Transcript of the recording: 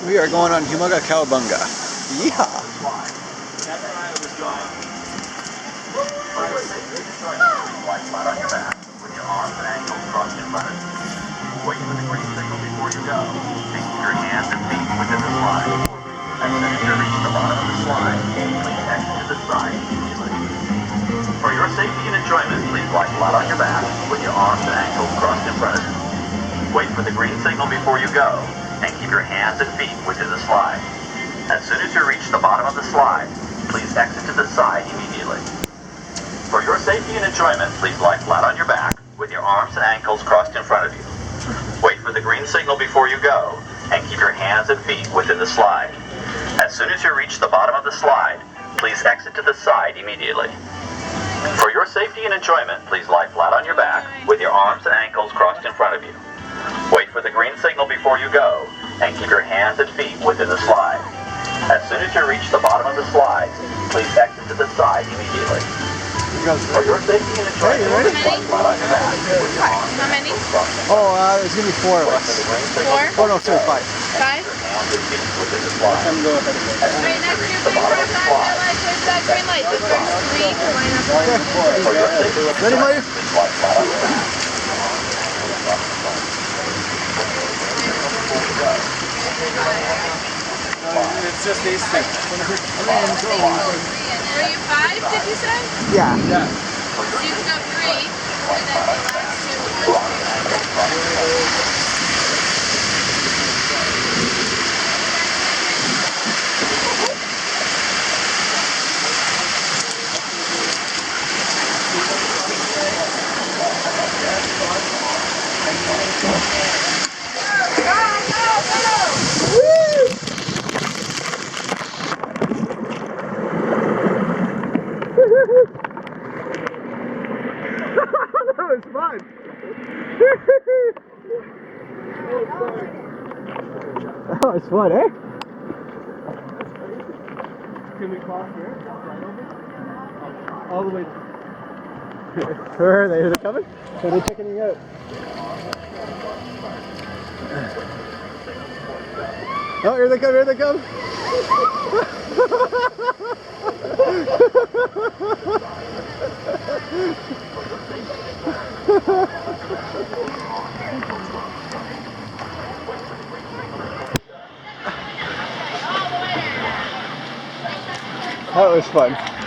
We are going on Humaga Cowabunga. Yeehaw! Wait for the green signal before you go. And keep your hands and feet within the slide. As soon as you reach the bottom of the slide, please exit to the side immediately. For your safety and enjoyment, please lie flat on your back with your arms and ankles crossed in front of you. Wait for the green signal before you go, and keep your hands and feet within the slide. As soon as you reach the bottom of the slide, please exit to the side immediately. For your safety and enjoyment, please lie flat on your back with your arms and ankles crossed in front of you. Wait for the green signal before you go, and keep your hands and feet within the slide. As soon as you reach the bottom of the slide, please exit to the side immediately. For your safety and enjoyment, please lie flat on your back with your arms and ankles crossed in front of you. Wait for the green signal before you go, and keep your hands and feet within the slide. As soon as you reach the bottom of the slide, please exit to the side immediately. For your safety and enjoyment, please lie flat on your back with your arms How many? Oh, there's gonna be 4 of us. 4? Oh no, sorry, 5. 5? hands and feet within the slide. I'm going ahead of you. Right next to your green cross sign, there's that green light. The first 3 line up. For your safety and Ready, Mike? please lie flat on your back. It's just these two. Were you 5, did you say? Yeah. So you can go 3, and then the last 2, 1, 2. That was fun. That was fun, eh? Can we cross here? All the way. Where are they? Are they coming? Are they checking you out? Oh, here they come, here they come. That was fun.